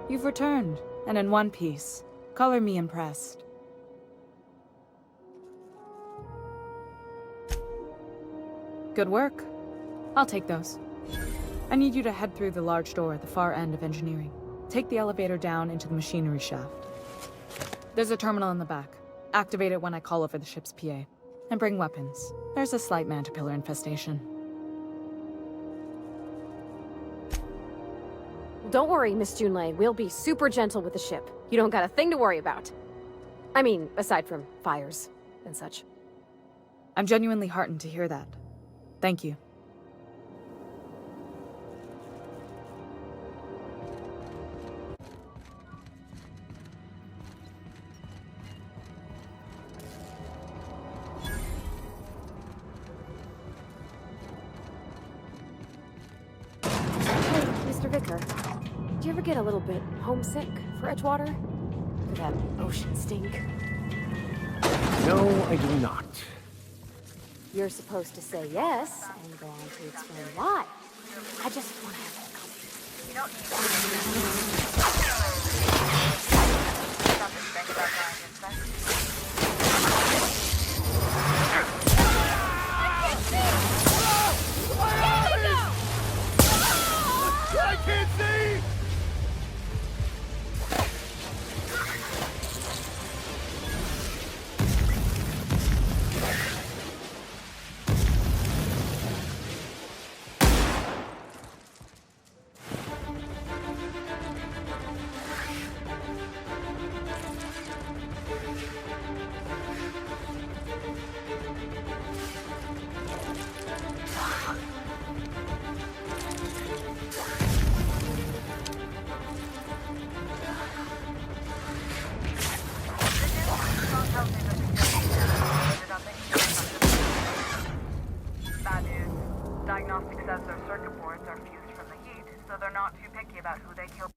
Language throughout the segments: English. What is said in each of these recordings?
You've returned, and in one piece. Color me impressed. Good work. I'll take those. I need you to head through the large door at the far end of engineering. Take the elevator down into the machinery shaft. There's a terminal in the back. Activate it when I call over the ship's PA. And bring weapons. There's a slight mantipillar infestation. Don't worry, Miss Junlei. We'll be super gentle with the ship. You don't got a thing to worry about. I mean, aside from fires and such. I'm genuinely heartened to hear that. Thank you. Hey, Mr. Vicar. Do you ever get a little bit homesick for Edgewater? For that ocean stink? No, I do not. You're supposed to say yes, and go on to explain why. I just want to have that conversation. You don't need I can't see! Bad news. Diagnostic says their circuit boards are fused from the heat, so they're not too picky about who they kill.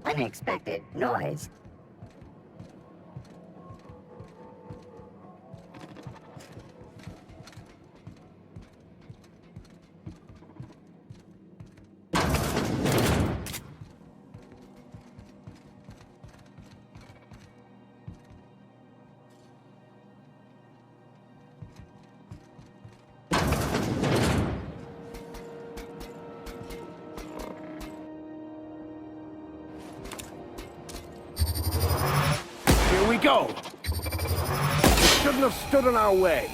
Unexpected noise. Here we go! You shouldn't have stood in our way.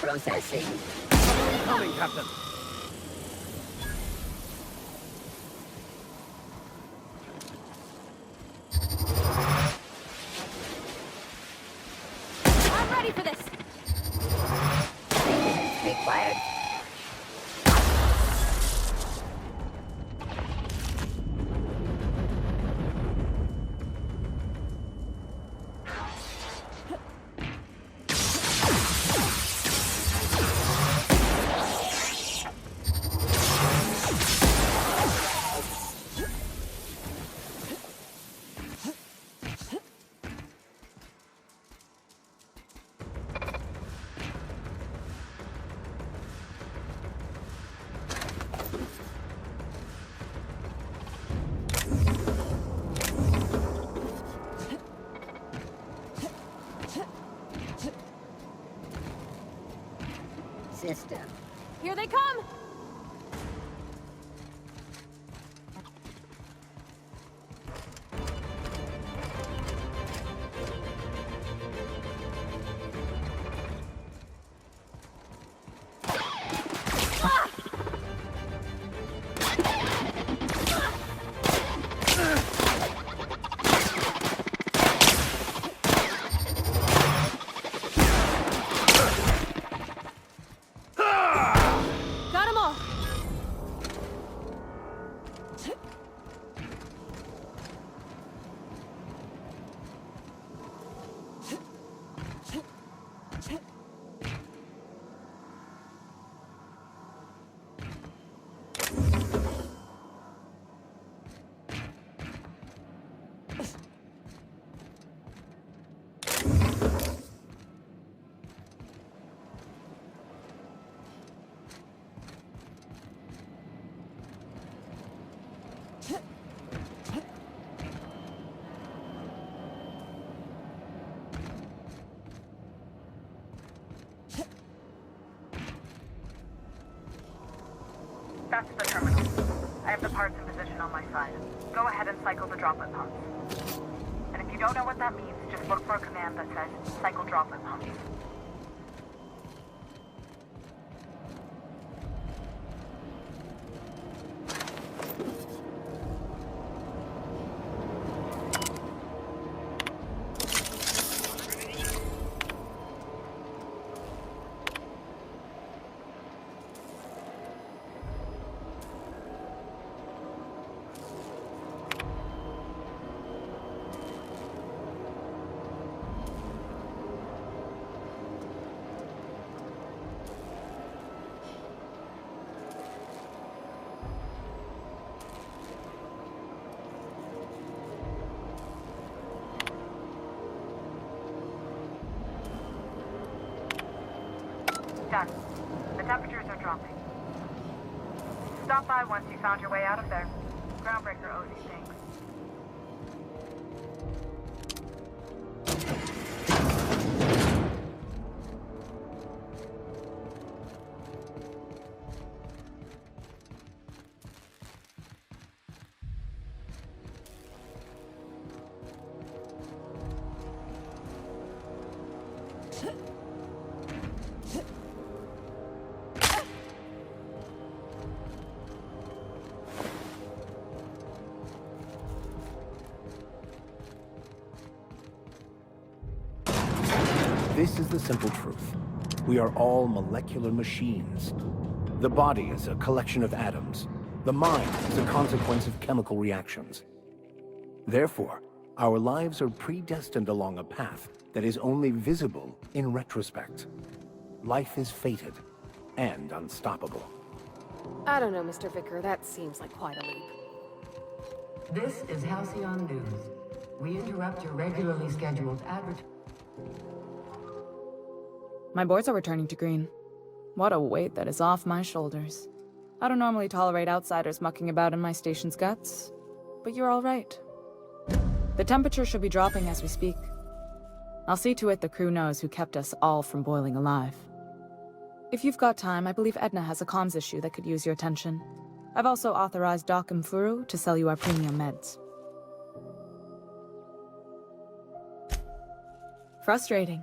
Processing. Coming, Captain. I'm ready for this! Maintenance required. Got 'em all! That's the terminal. I have the parts in position on my side. Go ahead and cycle the droplet pumps. And if you don't know what that means, just look for a command that says, cycle droplet pumps. Done. The temperatures are dropping. Stop by once you found your way out of there. Groundbreaker owes you things. This is the simple truth. We are all molecular machines. The body is a collection of atoms. The mind is a consequence of chemical reactions. Therefore, our lives are predestined along a path that is only visible in retrospect. Life is fated and unstoppable. I don't know, Mr. Vicker. That seems like quite a leap. This is Halcyon News. We interrupt your regularly scheduled My boards are returning to green. What a weight that is off my shoulders. I don't normally tolerate outsiders mucking about in my station's guts, but you're all right. The temperature should be dropping as we speak. I'll see to it the crew knows who kept us all from boiling alive. If you've got time, I believe Edna has a comms issue that could use your attention. I've also authorized Doc and Furu to sell you our premium meds. Frustrating.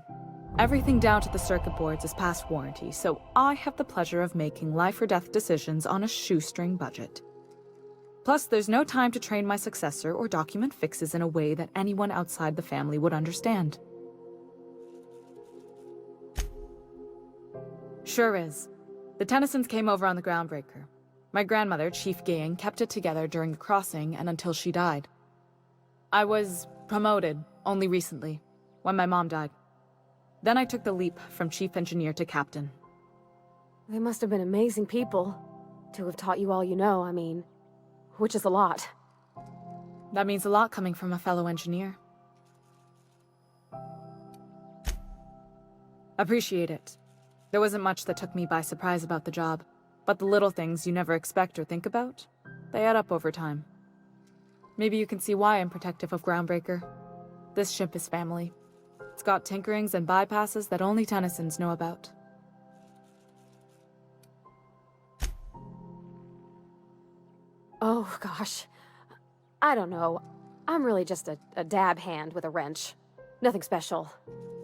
Everything down to the circuit boards is past warranty, so I have the pleasure of making life-or-death decisions on a shoestring budget. Plus, there's no time to train my successor or document fixes in a way that anyone outside the family would understand. Sure is. The Tennysons came over on the Groundbreaker. My grandmother, Chief Gang, kept it together during the crossing and until she died. I was promoted only recently, when my mom died. Then I took the leap from chief engineer to captain. They must have been amazing people to have taught you all you know, I mean, which is a lot. That means a lot coming from a fellow engineer. Appreciate it. There wasn't much that took me by surprise about the job, but the little things you never expect or think about, they add up over time. Maybe you can see why I'm protective of Groundbreaker. This ship is family. It's got tinkerings and bypasses that only Tennysons know about. Oh, gosh. I don't know. I'm really just a dab hand with a wrench. Nothing special.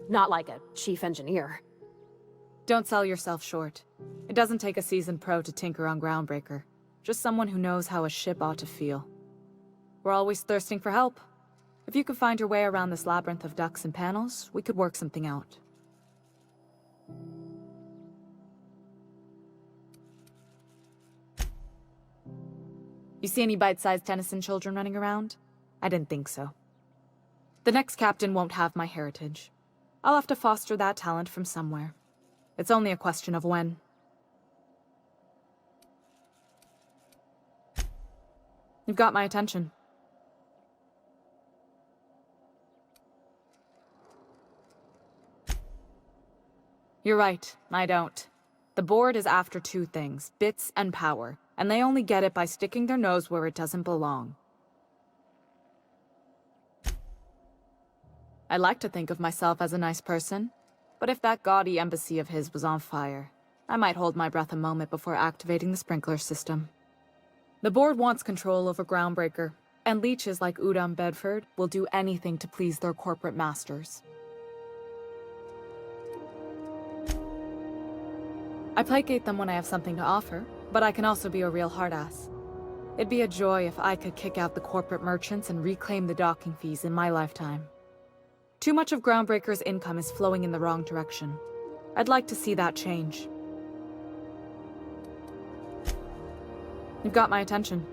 Not like a chief engineer. Don't sell yourself short. It doesn't take a seasoned pro to tinker on Groundbreaker. Just someone who knows how a ship ought to feel. We're always thirsting for help. If you could find your way around this labyrinth of ducts and panels, we could work something out. You see any bite-sized Tennyson children running around? I didn't think so. The next captain won't have my heritage. I'll have to foster that talent from somewhere. It's only a question of when. You've got my attention. You're right, I don't. The board is after two things, bits and power, and they only get it by sticking their nose where it doesn't belong. I like to think of myself as a nice person, but if that gaudy embassy of his was on fire, I might hold my breath a moment before activating the sprinkler system. The board wants control over Groundbreaker, and leeches like Udom Bedford will do anything to please their corporate masters. I placate them when I have something to offer, but I can also be a real hard-ass. It'd be a joy if I could kick out the corporate merchants and reclaim the docking fees in my lifetime. Too much of Groundbreaker's income is flowing in the wrong direction. I'd like to see that change. You've got my attention.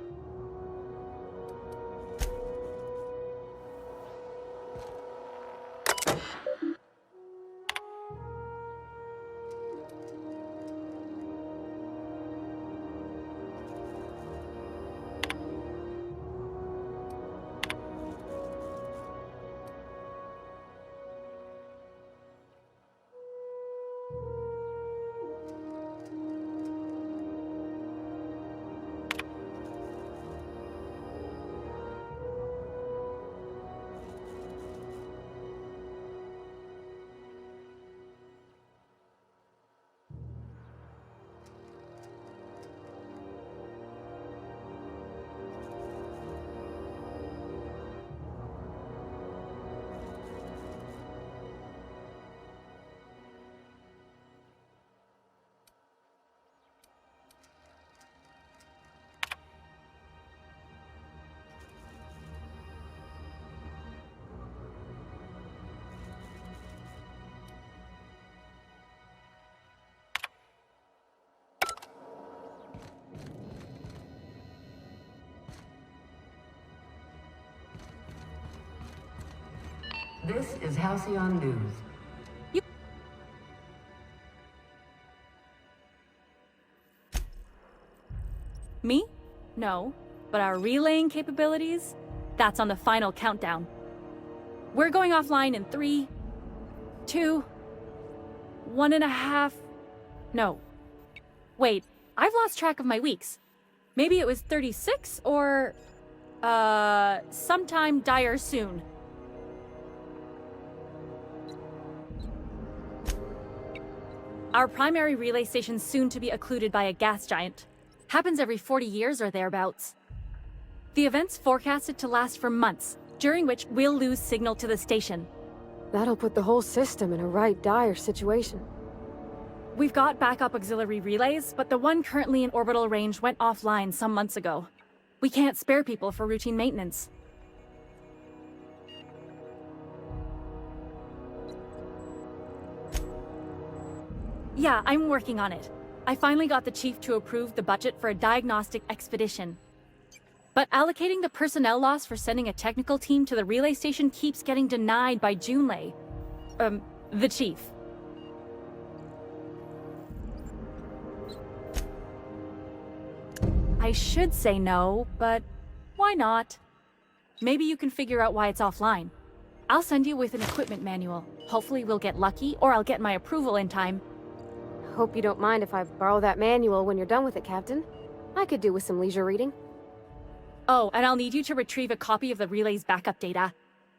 This is Halcyon News. Me? No. But our relaying capabilities? That's on the final countdown. We're going offline in 3, 2, 1.5... No. Wait, I've lost track of my weeks. Maybe it was 36 or... sometime dire soon. Our primary relay station's soon to be occluded by a gas giant. Happens every 40 years or thereabouts. The event's forecasted to last for months, during which we'll lose signal to the station. That'll put the whole system in a right dire situation. We've got backup auxiliary relays, but the one currently in orbital range went offline some months ago. We can't spare people for routine maintenance. Yeah, I'm working on it. I finally got the chief to approve the budget for a diagnostic expedition. But allocating the personnel loss for sending a technical team to the relay station keeps getting denied by Junlei. The chief. I should say no, but why not? Maybe you can figure out why it's offline. I'll send you with an equipment manual. Hopefully we'll get lucky, or I'll get my approval in time. Hope you don't mind if I borrow that manual when you're done with it, Captain. I could do with some leisure reading. Oh, and I'll need you to retrieve a copy of the relay's backup data.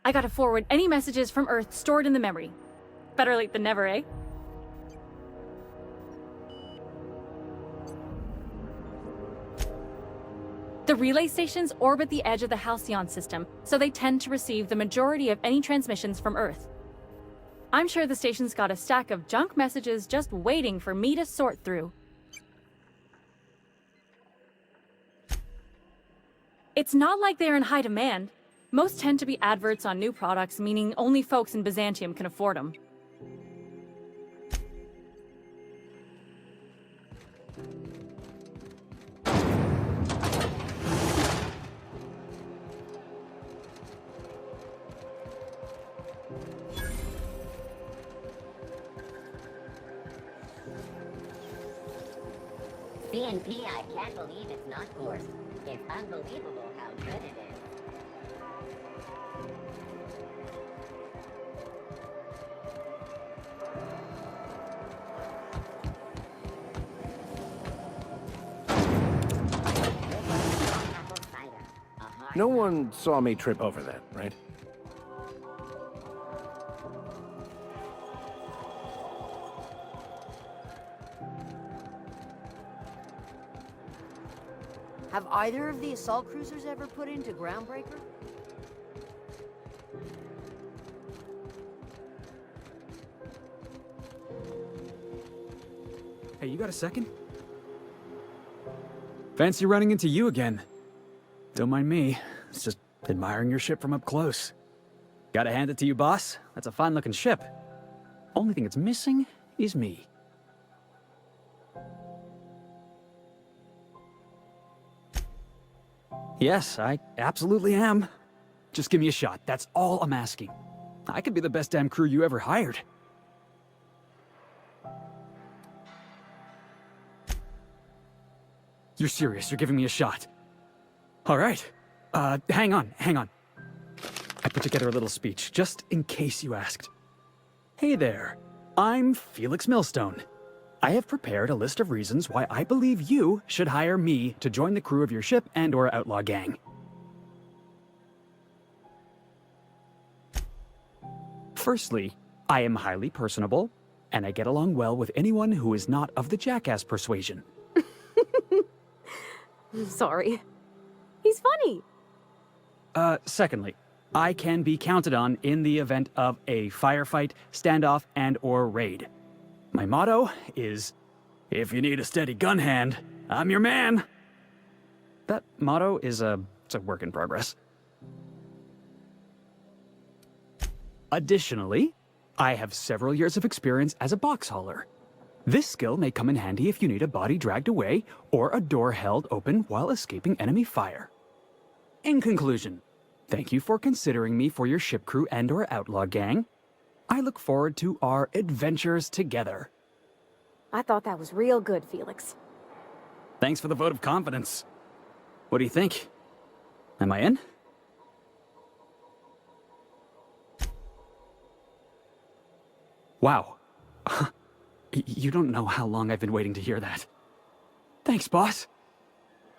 I gotta forward any messages from Earth stored in the memory. Better late than never, eh? The relay stations orbit the edge of the Halcyon system, so they tend to receive the majority of any transmissions from Earth. I'm sure the station's got a stack of junk messages just waiting for me to sort through. It's not like they're in high demand. Most tend to be adverts on new products, meaning only folks in Byzantium can afford them. CNP, I can't believe it's not forced. It's unbelievable how good it is. Apple cider. A hard No one saw me trip over that, right? Have either of the assault cruisers ever put into Groundbreaker? Hey, you got a second? Fancy running into you again. Don't mind me. It's just admiring your ship from up close. Gotta hand it to you, boss. That's a fine-looking ship. Only thing it's missing is me. Yes, I absolutely am. Just give me a shot. That's all I'm asking. I could be the best damn crew you ever hired. You're serious? You're giving me a shot? All right. Hang on. I put together a little speech, just in case you asked. Hey there. I'm Felix Millstone. I have prepared a list of reasons why I believe you should hire me to join the crew of your ship and/or outlaw gang. Firstly, I am highly personable, and I get along well with anyone who is not of the jackass persuasion. Sorry. He's funny. Secondly, I can be counted on in the event of a firefight, standoff, and/or raid. My motto is, if you need a steady gun hand, I'm your man. That motto is it's a work in progress. Additionally, I have several years of experience as a box hauler. This skill may come in handy if you need a body dragged away or a door held open while escaping enemy fire. In conclusion, thank you for considering me for your ship crew and/or outlaw gang. I look forward to our adventures together. I thought that was real good, Felix. Thanks for the vote of confidence. What do you think? Am I in? Wow. You don't know how long I've been waiting to hear that. Thanks, boss.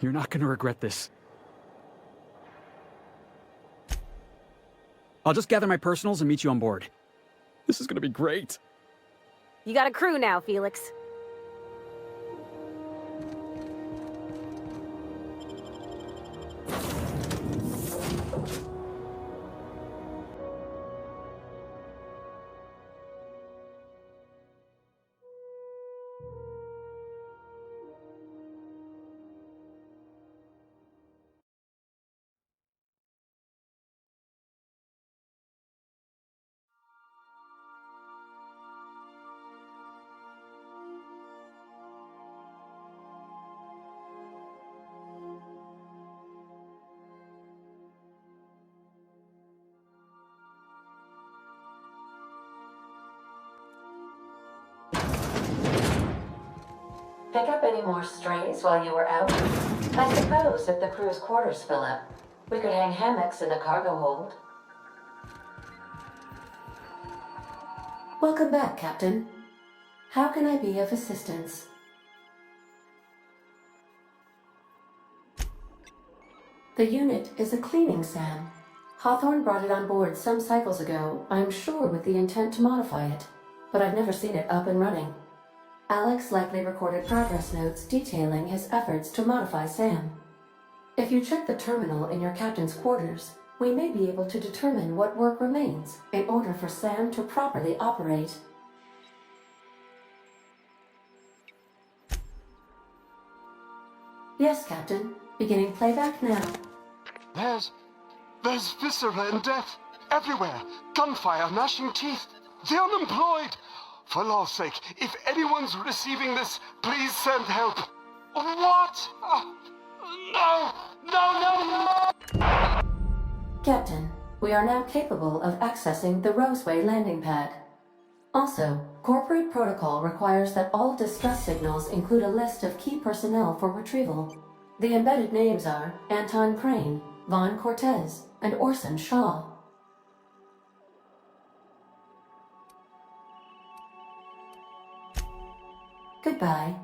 You're not gonna regret this. I'll just gather my personals and meet you on board. This is gonna be great. You got a crew now, Felix. Pick up any more strays while you were out? I suppose if the crew's quarters fill up, we could hang hammocks in the cargo hold. Welcome back, Captain. How can I be of assistance? The unit is a cleaning SAM. Hawthorne brought it on board some cycles ago, I'm sure with the intent to modify it, but I've never seen it up and running. Alex likely recorded progress notes detailing his efforts to modify SAM. If you check the terminal in your captain's quarters, we may be able to determine what work remains in order for SAM to properly operate. Yes, Captain. Beginning playback now. There's viscera and death everywhere. Gunfire, gnashing teeth. The unemployed. For law's sake, if anyone's receiving this, please send help. What? No! No, no, no! Captain, we are now capable of accessing the Roseway landing pad. Also, corporate protocol requires that all distress signals include a list of key personnel for retrieval. The embedded names are Anton Crane, Vaughn Cortez, and Orson Shaw. Goodbye.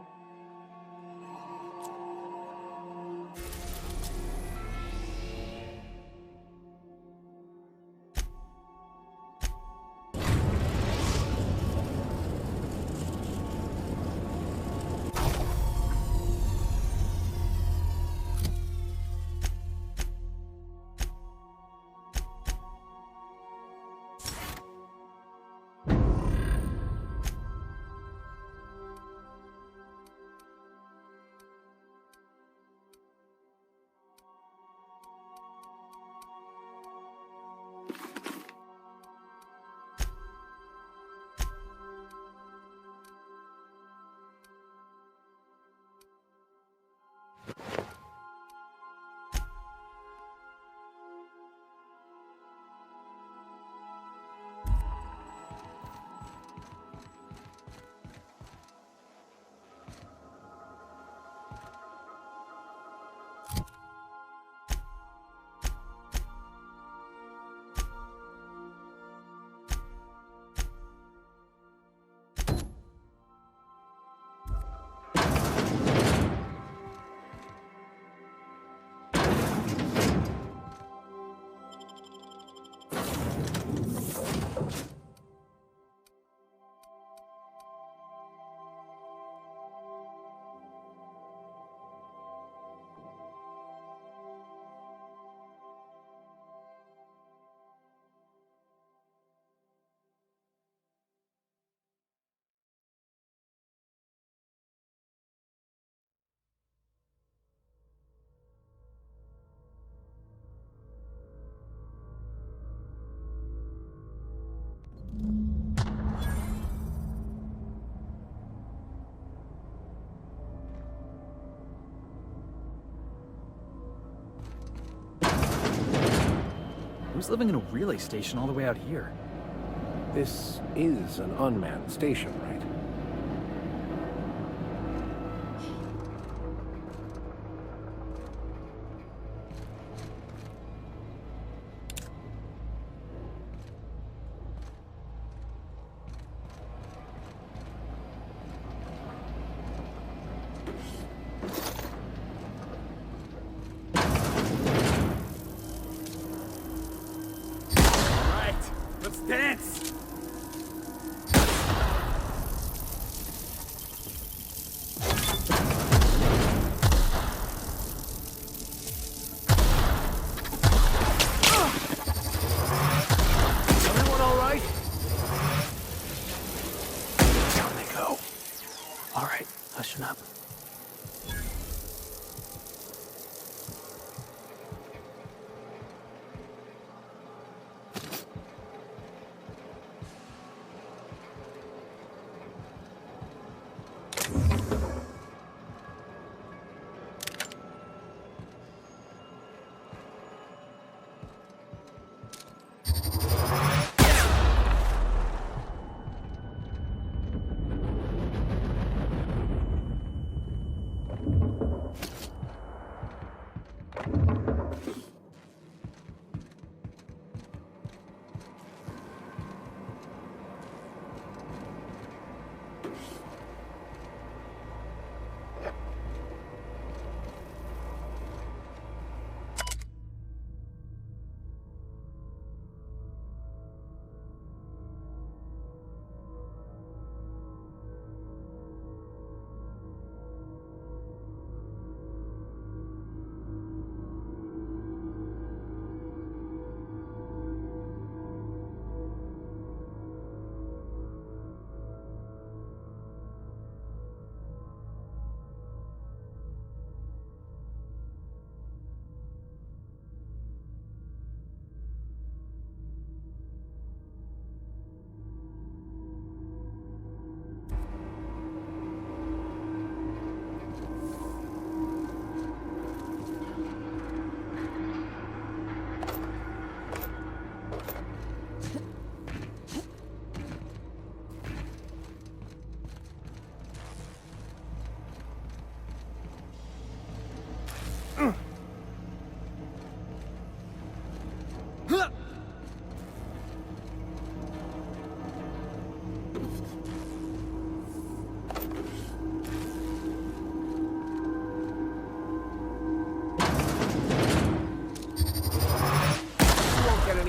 Who's living in a relay station all the way out here? This is an unmanned station, right? Dance! Everyone all right? Down they go. All right, hushing up.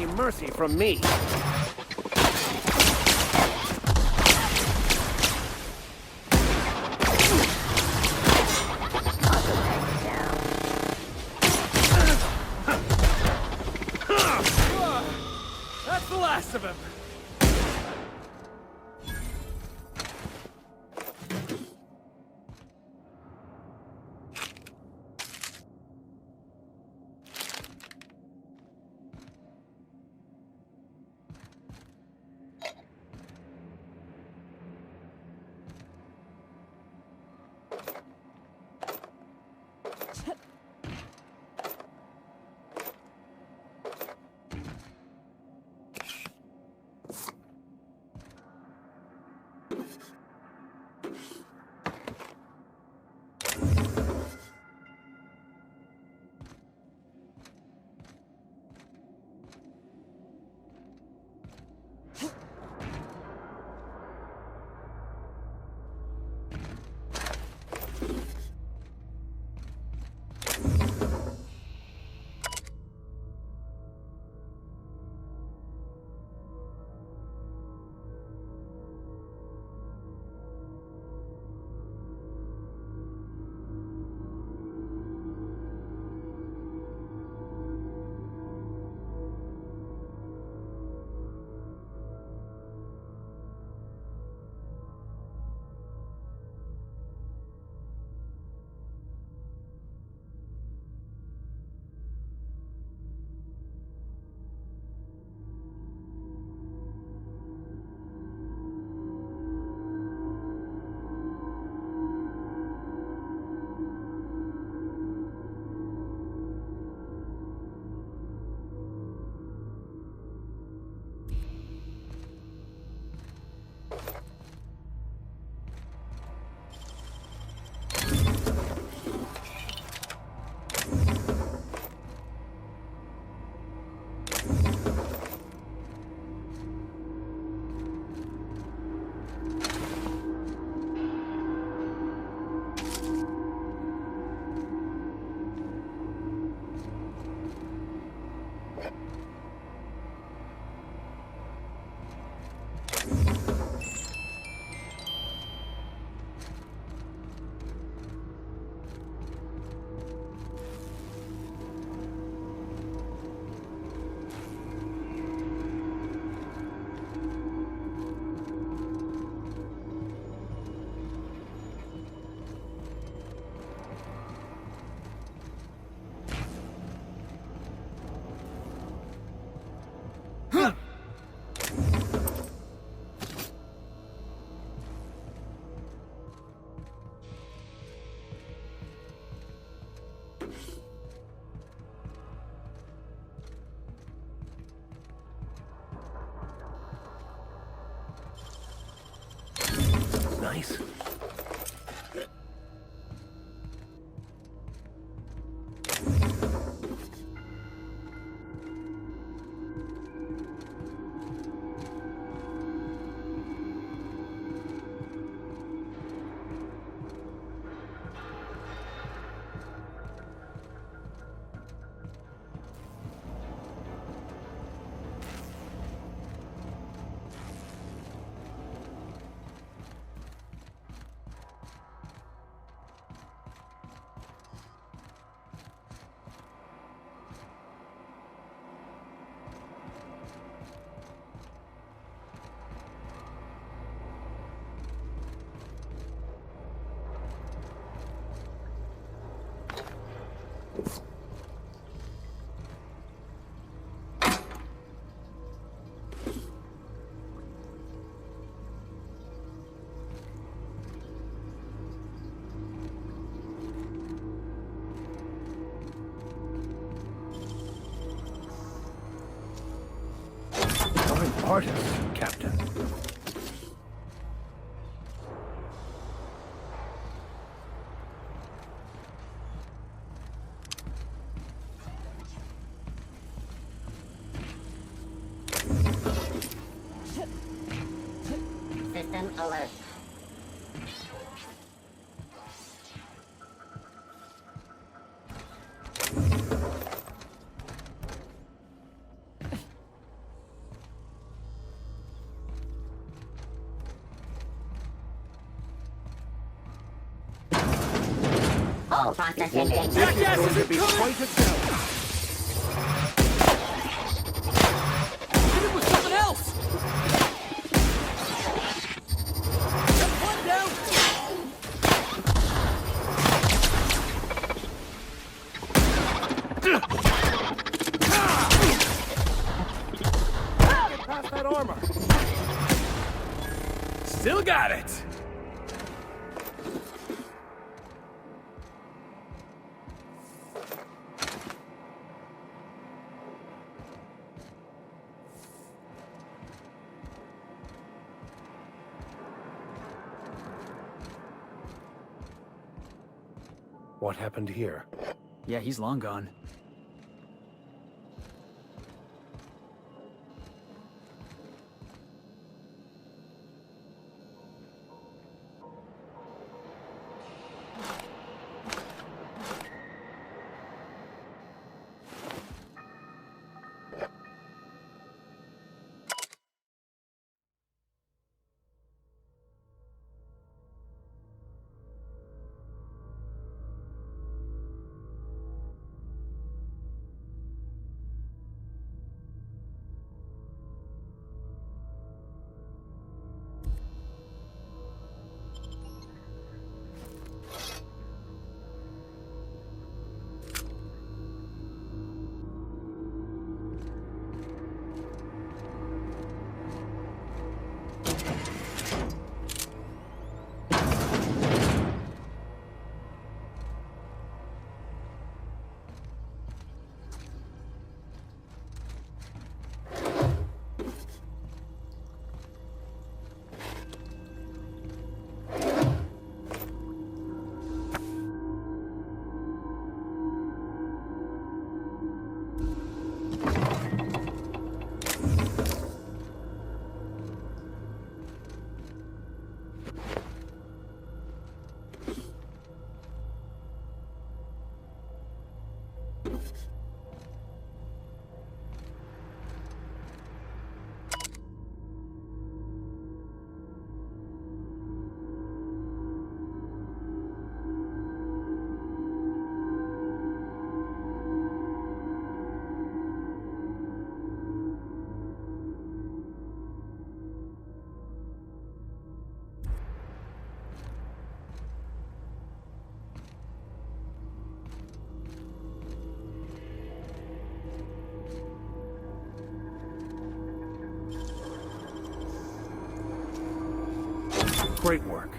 any mercy from me. That's the last of him. Nice. Artist, Captain. System alert. All processing. This is going to be quite a challenge. Hit him with something else! One down! Get past that armor. Still got it! What happened here? Yeah, he's long gone. Great work.